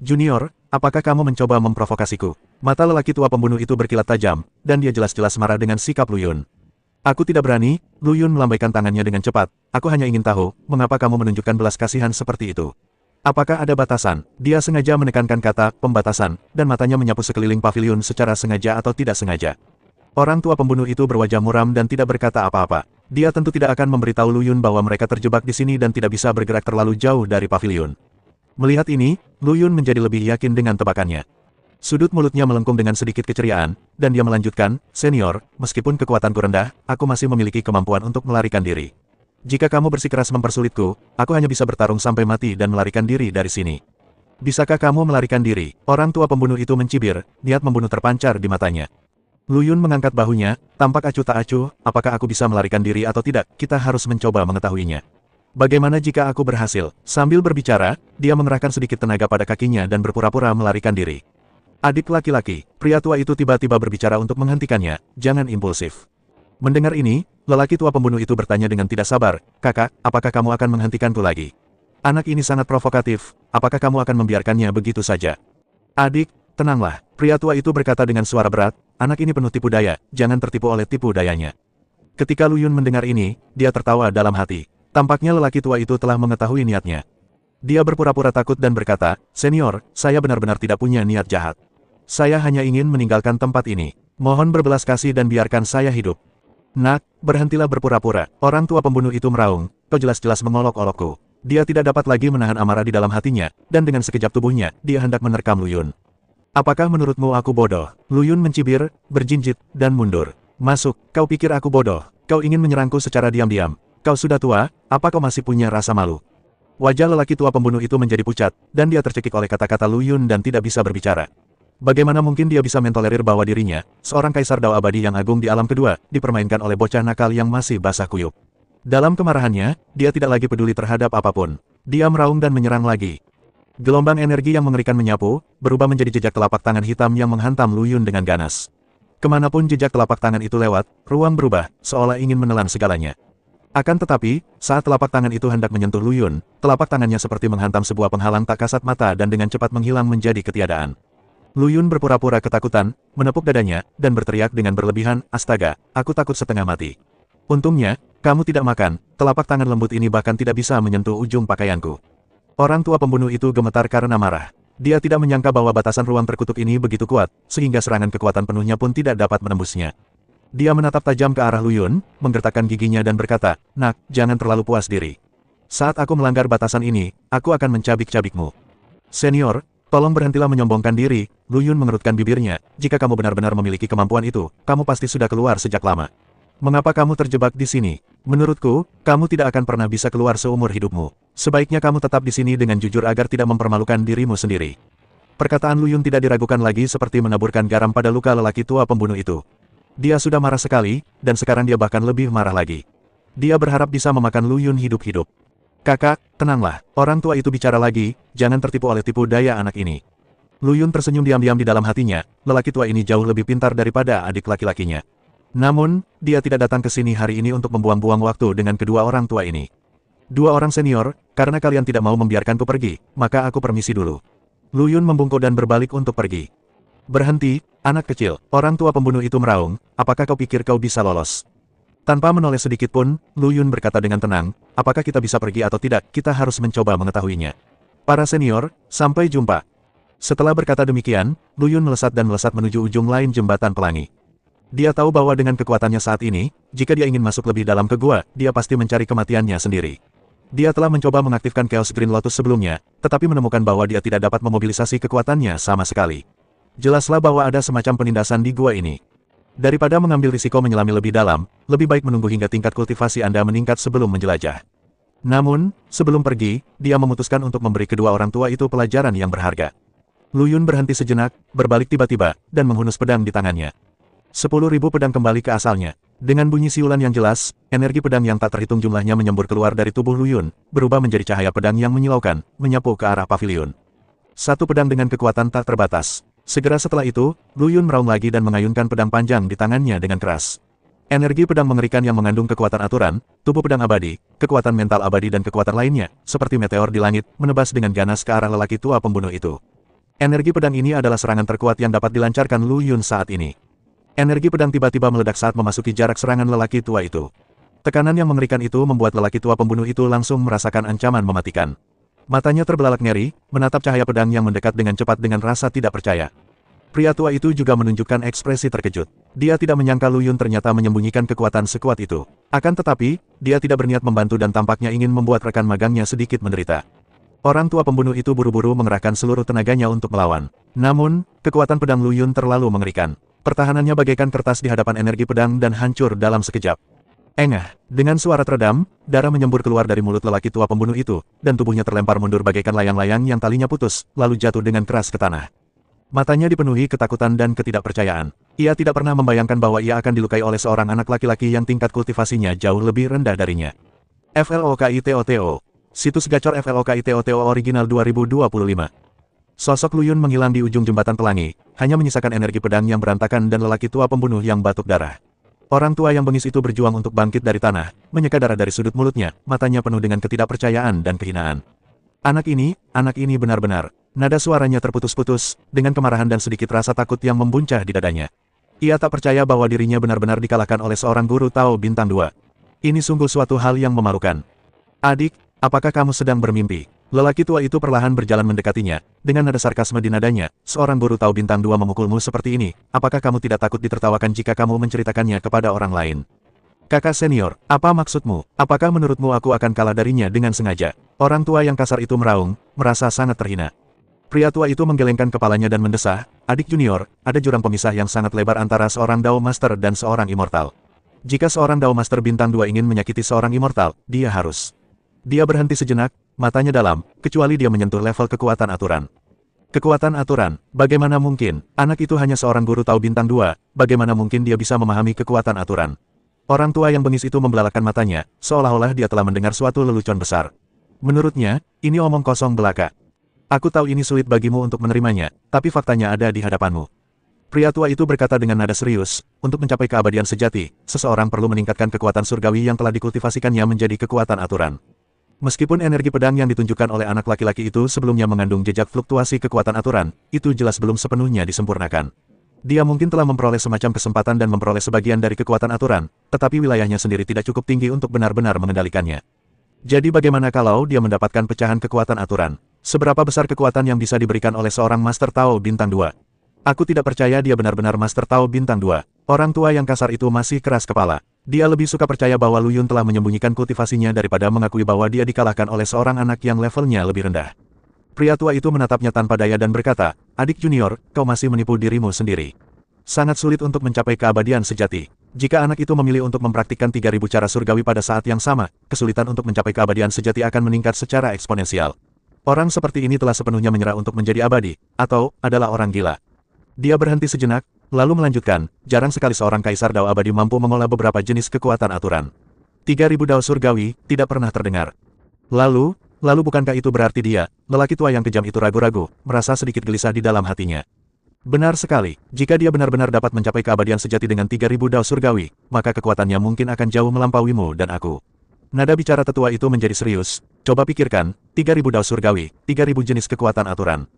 Junior, apakah kamu mencoba memprovokasiku?" Mata lelaki tua pembunuh itu berkilat tajam, dan dia jelas-jelas marah dengan sikap Lu Yun. "Aku tidak berani." Lu Yun melambaikan tangannya dengan cepat. "Aku hanya ingin tahu, mengapa kamu menunjukkan belas kasihan seperti itu? Apakah ada batasan?" Dia sengaja menekankan kata pembatasan, dan matanya menyapu sekeliling pavilion secara sengaja atau tidak sengaja. Orang tua pembunuh itu berwajah muram dan tidak berkata apa-apa. Dia tentu tidak akan memberitahu Lu Yun bahwa mereka terjebak di sini dan tidak bisa bergerak terlalu jauh dari pavilion. Melihat ini, Lu Yun menjadi lebih yakin dengan tebakannya. Sudut mulutnya melengkung dengan sedikit keceriaan, dan dia melanjutkan, "Senior, meskipun kekuatanku rendah, aku masih memiliki kemampuan untuk melarikan diri. Jika kamu bersikeras mempersulitku, aku hanya bisa bertarung sampai mati dan melarikan diri dari sini. Bisakah kamu melarikan diri?" Orang tua pembunuh itu mencibir, niat membunuh terpancar di matanya. Lu Yun mengangkat bahunya, tampak acuh tak acuh. "Apakah aku bisa melarikan diri atau tidak, kita harus mencoba mengetahuinya. Bagaimana jika aku berhasil?" Sambil berbicara, dia mengerahkan sedikit tenaga pada kakinya dan berpura-pura melarikan diri. "Adik laki-laki," pria tua itu tiba-tiba berbicara untuk menghentikannya, "jangan impulsif." Mendengar ini, lelaki tua pembunuh itu bertanya dengan tidak sabar, "Kakak, apakah kamu akan menghentikanku lagi? Anak ini sangat provokatif, apakah kamu akan membiarkannya begitu saja?" "Adik, tenanglah," pria tua itu berkata dengan suara berat, "anak ini penuh tipu daya, jangan tertipu oleh tipu dayanya." Ketika Lu Yun mendengar ini, dia tertawa dalam hati. Tampaknya lelaki tua itu telah mengetahui niatnya. Dia berpura-pura takut dan berkata, "Senior, saya benar-benar tidak punya niat jahat. Saya hanya ingin meninggalkan tempat ini. Mohon berbelas kasih dan biarkan saya hidup." "Nak, berhentilah berpura-pura." Orang tua pembunuh itu meraung, "Kau jelas-jelas mengolok-olokku." Dia tidak dapat lagi menahan amarah di dalam hatinya, dan dengan sekejap tubuhnya, dia hendak menerkam Lu Yun. "Apakah menurutmu aku bodoh?" Lu Yun mencibir, berjinjit, dan mundur. Masuk, kau pikir aku bodoh? Kau ingin menyerangku secara diam-diam. Kau sudah tua, apa kau masih punya rasa malu? Wajah lelaki tua pembunuh itu menjadi pucat, dan dia tercekik oleh kata-kata Lu Yun dan tidak bisa berbicara. Bagaimana mungkin dia bisa mentolerir bahwa dirinya, seorang kaisar Dao abadi yang agung di alam kedua, dipermainkan oleh bocah nakal yang masih basah kuyup. Dalam kemarahannya, dia tidak lagi peduli terhadap apapun. Dia meraung dan menyerang lagi. Gelombang energi yang mengerikan menyapu, berubah menjadi jejak telapak tangan hitam yang menghantam Lu Yun dengan ganas. Kemanapun jejak telapak tangan itu lewat, ruang berubah, seolah ingin menelan segalanya. Akan tetapi, saat telapak tangan itu hendak menyentuh Lu Yun, telapak tangannya seperti menghantam sebuah penghalang tak kasat mata dan dengan cepat menghilang menjadi ketiadaan. Lu Yun berpura-pura ketakutan, menepuk dadanya, dan berteriak dengan berlebihan, "Astaga, aku takut setengah mati." Untungnya, kamu tidak makan, telapak tangan lembut ini bahkan tidak bisa menyentuh ujung pakaianku. Orang tua pembunuh itu gemetar karena marah. Dia tidak menyangka bahwa batasan ruang terkutuk ini begitu kuat, sehingga serangan kekuatan penuhnya pun tidak dapat menembusnya. Dia menatap tajam ke arah Lu Yun, menggertakkan giginya dan berkata, "Nak, jangan terlalu puas diri. Saat aku melanggar batasan ini, aku akan mencabik-cabikmu." "Senior, tolong berhentilah menyombongkan diri," Lu Yun mengerutkan bibirnya, "jika kamu benar-benar memiliki kemampuan itu, kamu pasti sudah keluar sejak lama. Mengapa kamu terjebak di sini? Menurutku, kamu tidak akan pernah bisa keluar seumur hidupmu. Sebaiknya kamu tetap di sini dengan jujur agar tidak mempermalukan dirimu sendiri." Perkataan Lu Yun tidak diragukan lagi seperti menaburkan garam pada luka lelaki tua pembunuh itu. Dia sudah marah sekali, dan sekarang dia bahkan lebih marah lagi. Dia berharap bisa memakan Lu Yun hidup-hidup. "Kakak, tenanglah, orang tua itu bicara lagi, jangan tertipu oleh tipu daya anak ini." Lu Yun tersenyum diam-diam di dalam hatinya, lelaki tua ini jauh lebih pintar daripada adik laki-lakinya. Namun, dia tidak datang ke sini hari ini untuk membuang-buang waktu dengan kedua orang tua ini. "Dua orang senior, karena kalian tidak mau membiarkanku pergi, maka aku permisi dulu." Lu Yun membungkuk dan berbalik untuk pergi. "Berhenti, anak kecil," orang tua pembunuh itu meraung, "apakah kau pikir kau bisa lolos?" Tanpa menoleh sedikit pun, Lu Yun berkata dengan tenang, "Apakah kita bisa pergi atau tidak, kita harus mencoba mengetahuinya. Para senior, sampai jumpa." Setelah berkata demikian, Lu Yun melesat dan melesat menuju ujung lain jembatan pelangi. Dia tahu bahwa dengan kekuatannya saat ini, jika dia ingin masuk lebih dalam ke gua, dia pasti mencari kematiannya sendiri. Dia telah mencoba mengaktifkan Chaos Green Lotus sebelumnya, tetapi menemukan bahwa dia tidak dapat memobilisasi kekuatannya sama sekali. Jelaslah bahwa ada semacam penindasan di gua ini. Daripada mengambil risiko menyelami lebih dalam, lebih baik menunggu hingga tingkat kultivasi Anda meningkat sebelum menjelajah. Namun, sebelum pergi, dia memutuskan untuk memberi kedua orang tua itu pelajaran yang berharga. Lu Yun berhenti sejenak, berbalik tiba-tiba, dan menghunus pedang di tangannya. 10.000 pedang kembali ke asalnya. Dengan bunyi siulan yang jelas, energi pedang yang tak terhitung jumlahnya menyembur keluar dari tubuh Lu Yun, berubah menjadi cahaya pedang yang menyilaukan, menyapu ke arah pavilion. Satu pedang dengan kekuatan tak terbatas. Segera setelah itu, Lu Yun meraung lagi dan mengayunkan pedang panjang di tangannya dengan keras. Energi pedang mengerikan yang mengandung kekuatan aturan, tubuh pedang abadi, kekuatan mental abadi dan kekuatan lainnya, seperti meteor di langit, menebas dengan ganas ke arah lelaki tua pembunuh itu. Energi pedang ini adalah serangan terkuat yang dapat dilancarkan Lu Yun saat ini. Energi pedang tiba-tiba meledak saat memasuki jarak serangan lelaki tua itu. Tekanan yang mengerikan itu membuat lelaki tua pembunuh itu langsung merasakan ancaman mematikan. Matanya terbelalak ngeri, menatap cahaya pedang yang mendekat dengan cepat dengan rasa tidak percaya. Pria tua itu juga menunjukkan ekspresi terkejut. Dia tidak menyangka Lu Yun ternyata menyembunyikan kekuatan sekuat itu. Akan tetapi, dia tidak berniat membantu dan tampaknya ingin membuat rekan magangnya sedikit menderita. Orang tua pembunuh itu buru-buru mengerahkan seluruh tenaganya untuk melawan. Namun, kekuatan pedang Lu Yun terlalu mengerikan. Pertahanannya bagaikan kertas di hadapan energi pedang dan hancur dalam sekejap. Engah, dengan suara teredam, darah menyembur keluar dari mulut lelaki tua pembunuh itu, dan tubuhnya terlempar mundur bagaikan layang-layang yang talinya putus, lalu jatuh dengan keras ke tanah. Matanya dipenuhi ketakutan dan ketidakpercayaan. Ia tidak pernah membayangkan bahwa ia akan dilukai oleh seorang anak laki-laki yang tingkat kultivasinya jauh lebih rendah darinya. FLOKITOTO. Situs gacor FLOKITOTO original 2025. Sosok Lu Yun menghilang di ujung jembatan pelangi, hanya menyisakan energi pedang yang berantakan dan lelaki tua pembunuh yang batuk darah. Orang tua yang bengis itu berjuang untuk bangkit dari tanah, menyeka darah dari sudut mulutnya, matanya penuh dengan ketidakpercayaan dan kehinaan. Anak ini benar-benar. Nada suaranya terputus-putus, dengan kemarahan dan sedikit rasa takut yang membuncah di dadanya. Ia tak percaya bahwa dirinya benar-benar dikalahkan oleh seorang guru Tao Bintang 2. Ini sungguh suatu hal yang memalukan. "Adik, apakah kamu sedang bermimpi?" Lelaki tua itu perlahan berjalan mendekatinya, dengan nada sarkasme di nadanya, "Seorang guru Tao Bintang 2 memukulmu seperti ini, apakah kamu tidak takut ditertawakan jika kamu menceritakannya kepada orang lain?" "Kakak senior, apa maksudmu? Apakah menurutmu aku akan kalah darinya dengan sengaja?" Orang tua yang kasar itu meraung, merasa sangat terhina. Pria tua itu menggelengkan kepalanya dan mendesah, adik junior, ada jurang pemisah yang sangat lebar antara seorang Dao Master dan seorang Immortal. Jika seorang Dao Master bintang 2 ingin menyakiti seorang Immortal, dia harus. Dia berhenti sejenak, matanya dalam, kecuali dia menyentuh level kekuatan aturan. Kekuatan aturan, bagaimana mungkin? Anak itu hanya seorang guru Tao bintang 2, bagaimana mungkin dia bisa memahami kekuatan aturan? Orang tua yang bengis itu membelalakan matanya, seolah-olah dia telah mendengar suatu lelucon besar. Menurutnya, ini omong kosong belaka. Aku tahu ini sulit bagimu untuk menerimanya, tapi faktanya ada di hadapanmu. Pria tua itu berkata dengan nada serius, untuk mencapai keabadian sejati, seseorang perlu meningkatkan kekuatan surgawi yang telah dikultivasikannya menjadi kekuatan aturan. Meskipun energi pedang yang ditunjukkan oleh anak laki-laki itu sebelumnya mengandung jejak fluktuasi kekuatan aturan, itu jelas belum sepenuhnya disempurnakan. Dia mungkin telah memperoleh semacam kesempatan dan memperoleh sebagian dari kekuatan aturan, tetapi wilayahnya sendiri tidak cukup tinggi untuk benar-benar mengendalikannya. Jadi bagaimana kalau dia mendapatkan pecahan kekuatan aturan? Seberapa besar kekuatan yang bisa diberikan oleh seorang Master Tao Bintang 2? Aku tidak percaya dia benar-benar Master Tao Bintang 2. Orang tua yang kasar itu masih keras kepala. Dia lebih suka percaya bahwa Lu Yun telah menyembunyikan kultivasinya daripada mengakui bahwa dia dikalahkan oleh seorang anak yang levelnya lebih rendah. Pria tua itu menatapnya tanpa daya dan berkata, adik junior, kau masih menipu dirimu sendiri. Sangat sulit untuk mencapai keabadian sejati. Jika anak itu memilih untuk mempraktikkan 3000 cara surgawi pada saat yang sama, kesulitan untuk mencapai keabadian sejati akan meningkat secara eksponensial. Orang seperti ini telah sepenuhnya menyerah untuk menjadi abadi, atau adalah orang gila. Dia berhenti sejenak, lalu melanjutkan, jarang sekali seorang kaisar Dao abadi mampu mengolah beberapa jenis kekuatan aturan. 3000 Dao surgawi, tidak pernah terdengar. Lalu bukankah itu berarti dia, lelaki tua yang kejam itu ragu-ragu, merasa sedikit gelisah di dalam hatinya. Benar sekali, jika dia benar-benar dapat mencapai keabadian sejati dengan 3000 Dao surgawi, maka kekuatannya mungkin akan jauh melampauimu dan aku. Nada bicara tetua itu menjadi serius. Coba pikirkan, 3000 Dao surgawi, 3000 jenis kekuatan aturan.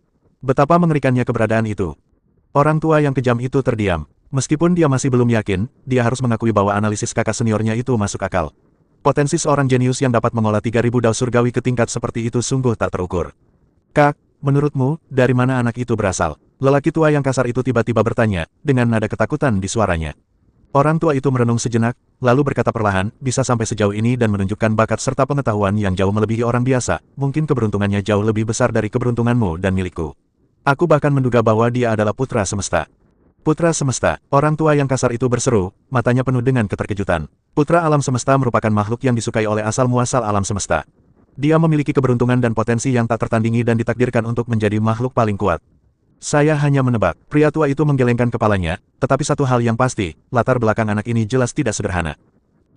Betapa mengerikannya keberadaan itu. Orang tua yang kejam itu terdiam. Meskipun dia masih belum yakin, dia harus mengakui bahwa analisis kakak seniornya itu masuk akal. Potensi seorang jenius yang dapat mengolah 3000 Dao surgawi ke tingkat seperti itu sungguh tak terukur. Kak, menurutmu, dari mana anak itu berasal? Lelaki tua yang kasar itu tiba-tiba bertanya, dengan nada ketakutan di suaranya. Orang tua itu merenung sejenak, lalu berkata perlahan, bisa sampai sejauh ini dan menunjukkan bakat serta pengetahuan yang jauh melebihi orang biasa, mungkin keberuntungannya jauh lebih besar dari keberuntunganmu dan milikku. Aku bahkan menduga bahwa dia adalah putra semesta. Putra semesta, orang tua yang kasar itu berseru, matanya penuh dengan keterkejutan. Putra alam semesta merupakan makhluk yang disukai oleh asal-muasal alam semesta. Dia memiliki keberuntungan dan potensi yang tak tertandingi dan ditakdirkan untuk menjadi makhluk paling kuat. Saya hanya menebak. Pria tua itu menggelengkan kepalanya, tetapi satu hal yang pasti, latar belakang anak ini jelas tidak sederhana.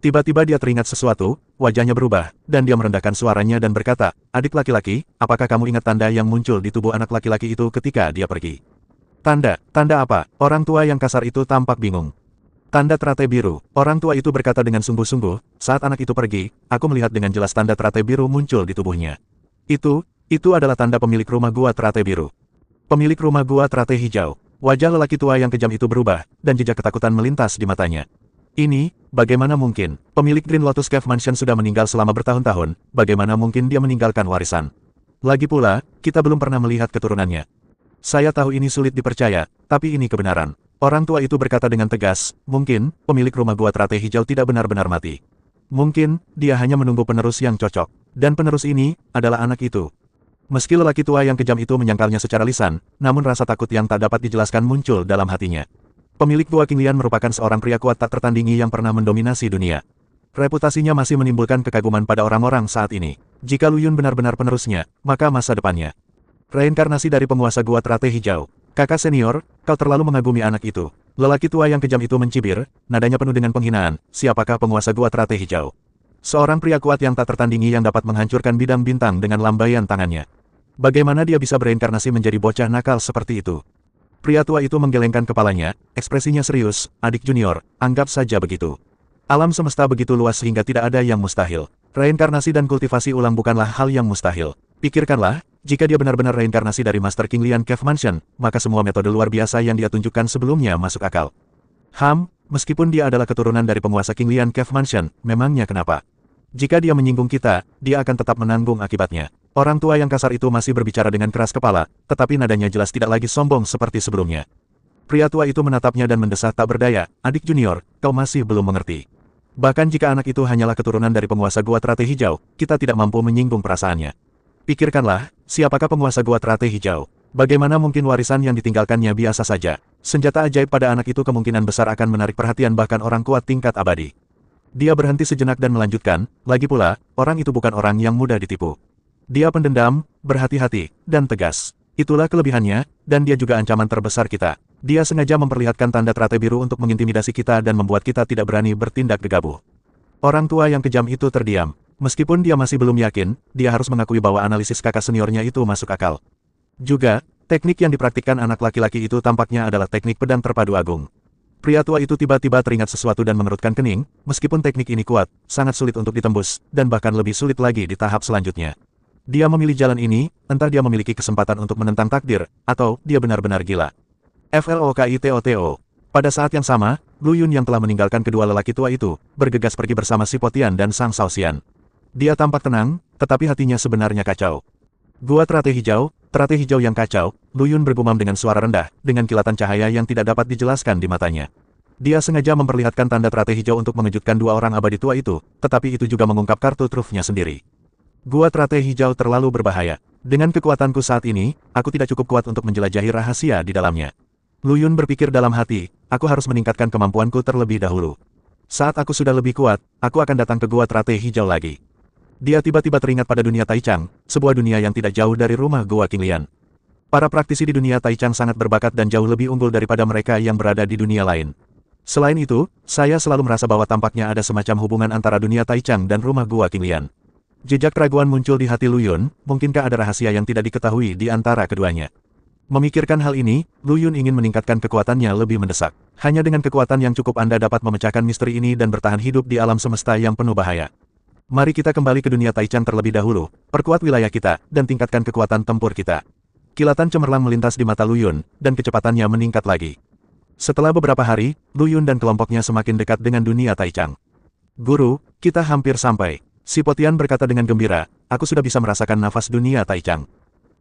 Tiba-tiba dia teringat sesuatu, wajahnya berubah, dan dia merendahkan suaranya dan berkata, adik laki-laki, apakah kamu ingat tanda yang muncul di tubuh anak laki-laki itu ketika dia pergi? Tanda apa? Orang tua yang kasar itu tampak bingung. Tanda teratai biru. Orang tua itu berkata dengan sungguh-sungguh, saat anak itu pergi, aku melihat dengan jelas tanda teratai biru muncul di tubuhnya. Itu adalah tanda pemilik rumah gua teratai biru. Pemilik rumah gua teratai hijau. Wajah lelaki tua yang kejam itu berubah, dan jejak ketakutan melintas di matanya. Ini, bagaimana mungkin? Pemilik Green Lotus Cave Mansion sudah meninggal selama bertahun-tahun, bagaimana mungkin dia meninggalkan warisan? Lagi pula, kita belum pernah melihat keturunannya. Saya tahu ini sulit dipercaya, tapi ini kebenaran. Orang tua itu berkata dengan tegas, mungkin, pemilik rumah gua teratai hijau tidak benar-benar mati. Mungkin, dia hanya menunggu penerus yang cocok. Dan penerus ini, adalah anak itu. Meski lelaki tua yang kejam itu menyangkalnya secara lisan, namun rasa takut yang tak dapat dijelaskan muncul dalam hatinya. Pemilik gua Qinglian merupakan seorang pria kuat tak tertandingi yang pernah mendominasi dunia. Reputasinya masih menimbulkan kekaguman pada orang-orang saat ini. Jika Lu Yun benar-benar penerusnya, maka masa depannya. Reinkarnasi dari penguasa gua teratai hijau. Kakak senior, kau terlalu mengagumi anak itu. Lelaki tua yang kejam itu mencibir, nadanya penuh dengan penghinaan. Siapakah penguasa gua teratai hijau? Seorang pria kuat yang tak tertandingi yang dapat menghancurkan bidang bintang dengan lambaian tangannya. Bagaimana dia bisa bereinkarnasi menjadi bocah nakal seperti itu? Pria tua itu menggelengkan kepalanya, ekspresinya serius, adik junior, anggap saja begitu. Alam semesta begitu luas sehingga tidak ada yang mustahil. Reinkarnasi dan kultivasi ulang bukanlah hal yang mustahil. Pikirkanlah, jika dia benar-benar reinkarnasi dari Master Qinglian Cave Mansion, maka semua metode luar biasa yang dia tunjukkan sebelumnya masuk akal. Meskipun dia adalah keturunan dari penguasa Qinglian Cave Mansion, memangnya kenapa? Jika dia menyinggung kita, dia akan tetap menanggung akibatnya. Orang tua yang kasar itu masih berbicara dengan keras kepala, tetapi nadanya jelas tidak lagi sombong seperti sebelumnya. Pria tua itu menatapnya dan mendesah tak berdaya, adik junior, kau masih belum mengerti. Bahkan jika anak itu hanyalah keturunan dari penguasa gua teratai hijau, kita tidak mampu menyinggung perasaannya. Pikirkanlah, siapakah penguasa gua teratai hijau? Bagaimana mungkin warisan yang ditinggalkannya biasa saja? Senjata ajaib pada anak itu kemungkinan besar akan menarik perhatian bahkan orang kuat tingkat abadi. Dia berhenti sejenak dan melanjutkan, lagi pula, orang itu bukan orang yang mudah ditipu. Dia pendendam, berhati-hati, dan tegas. Itulah kelebihannya, dan dia juga ancaman terbesar kita. Dia sengaja memperlihatkan tanda teratai biru untuk mengintimidasi kita dan membuat kita tidak berani bertindak gegabah. Orang tua yang kejam itu terdiam. Meskipun dia masih belum yakin, dia harus mengakui bahwa analisis kakak seniornya itu masuk akal. Juga, teknik yang dipraktikkan anak laki-laki itu tampaknya adalah teknik pedang terpadu agung. Pria tua itu tiba-tiba teringat sesuatu dan mengerutkan kening, meskipun teknik ini kuat, sangat sulit untuk ditembus, dan bahkan lebih sulit lagi di tahap selanjutnya. Dia memilih jalan ini, entah dia memiliki kesempatan untuk menentang takdir, atau dia benar-benar gila. FLOKITOTO. Pada saat yang sama, Lu Yun yang telah meninggalkan kedua lelaki tua itu, bergegas pergi bersama Si Potian dan Sang Shaoxian. Dia tampak tenang, tetapi hatinya sebenarnya kacau. Gua teratai hijau yang kacau, Lu Yun bergumam dengan suara rendah, dengan kilatan cahaya yang tidak dapat dijelaskan di matanya. Dia sengaja memperlihatkan tanda teratai hijau untuk mengejutkan dua orang abadi tua itu, tetapi itu juga mengungkap kartu trufnya sendiri. Gua teratai hijau terlalu berbahaya. Dengan kekuatanku saat ini, aku tidak cukup kuat untuk menjelajahi rahasia di dalamnya. Lu Yun berpikir dalam hati, aku harus meningkatkan kemampuanku terlebih dahulu. Saat aku sudah lebih kuat, aku akan datang ke gua teratai hijau lagi. Dia tiba-tiba teringat pada dunia Taichang, sebuah dunia yang tidak jauh dari rumah gua Qinglian. Para praktisi di dunia Taichang sangat berbakat dan jauh lebih unggul daripada mereka yang berada di dunia lain. Selain itu, saya selalu merasa bahwa tampaknya ada semacam hubungan antara dunia Taichang dan rumah gua Qinglian. Jejak keraguan muncul di hati Lu Yun, mungkinkah ada rahasia yang tidak diketahui di antara keduanya? Memikirkan hal ini, Lu Yun ingin meningkatkan kekuatannya lebih mendesak. Hanya dengan kekuatan yang cukup Anda dapat memecahkan misteri ini dan bertahan hidup di alam semesta yang penuh bahaya. Mari kita kembali ke dunia Taichang terlebih dahulu, perkuat wilayah kita, dan tingkatkan kekuatan tempur kita. Kilatan cemerlang melintas di mata Lu Yun, dan kecepatannya meningkat lagi. Setelah beberapa hari, Lu Yun dan kelompoknya semakin dekat dengan dunia Taichang. Guru, kita hampir sampai. Si Potian berkata dengan gembira, aku sudah bisa merasakan nafas dunia Taichang.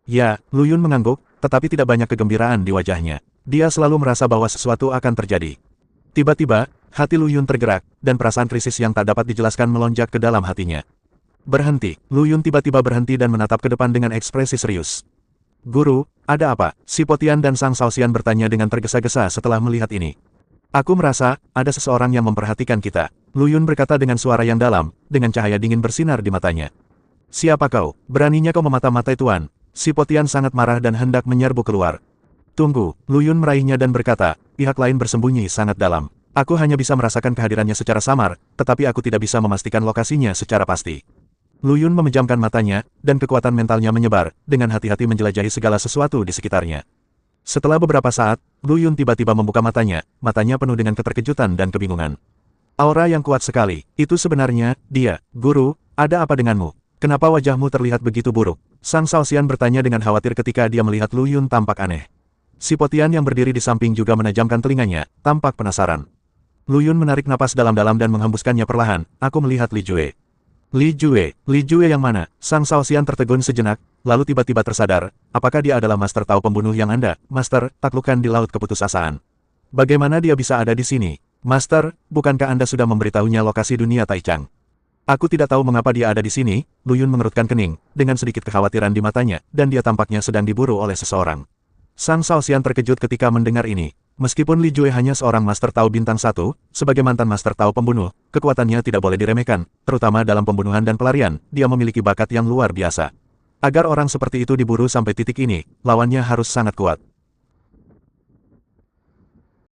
Ya, Lu Yun mengangguk, tetapi tidak banyak kegembiraan di wajahnya. Dia selalu merasa bahwa sesuatu akan terjadi. Tiba-tiba, hati Lu Yun tergerak, dan perasaan krisis yang tak dapat dijelaskan melonjak ke dalam hatinya. Berhenti, Lu Yun tiba-tiba berhenti dan menatap ke depan dengan ekspresi serius. Guru, ada apa? Si Potian dan Sang Shaoxian bertanya dengan tergesa-gesa setelah melihat ini. Aku merasa, ada seseorang yang memperhatikan kita. Lu Yun berkata dengan suara yang dalam, dengan cahaya dingin bersinar di matanya. Siapa kau? Beraninya kau memata-matai Tuan? Si Potian sangat marah dan hendak menyerbu keluar. Tunggu, Lu Yun meraihnya dan berkata, pihak lain bersembunyi sangat dalam. Aku hanya bisa merasakan kehadirannya secara samar, tetapi aku tidak bisa memastikan lokasinya secara pasti. Lu Yun memejamkan matanya, dan kekuatan mentalnya menyebar, dengan hati-hati menjelajahi segala sesuatu di sekitarnya. Setelah beberapa saat, Lu Yun tiba-tiba membuka matanya penuh dengan keterkejutan dan kebingungan. Aura yang kuat sekali, itu sebenarnya, dia, Guru, ada apa denganmu? Kenapa wajahmu terlihat begitu buruk? Sang Shaoxian bertanya dengan khawatir ketika dia melihat Lu Yun tampak aneh. Si Potian yang berdiri di samping juga menajamkan telinganya, tampak penasaran. Lu Yun menarik napas dalam-dalam dan menghembuskannya perlahan, aku melihat Li Jue. Li Jue yang mana? Sang Shaoxian tertegun sejenak, lalu tiba-tiba tersadar, apakah dia adalah Master Tao pembunuh yang Anda, Master, taklukkan di laut keputusasaan. Bagaimana dia bisa ada di sini? Master, bukankah Anda sudah memberitahunya lokasi dunia Taichang? Aku tidak tahu mengapa dia ada di sini, Lu Yun mengerutkan kening, dengan sedikit kekhawatiran di matanya, dan dia tampaknya sedang diburu oleh seseorang. Sang Shaoxian terkejut ketika mendengar ini. Meskipun Li Jue hanya seorang Master Tao bintang 1, sebagai mantan Master Tao pembunuh, kekuatannya tidak boleh diremehkan, terutama dalam pembunuhan dan pelarian, dia memiliki bakat yang luar biasa. Agar orang seperti itu diburu sampai titik ini, lawannya harus sangat kuat.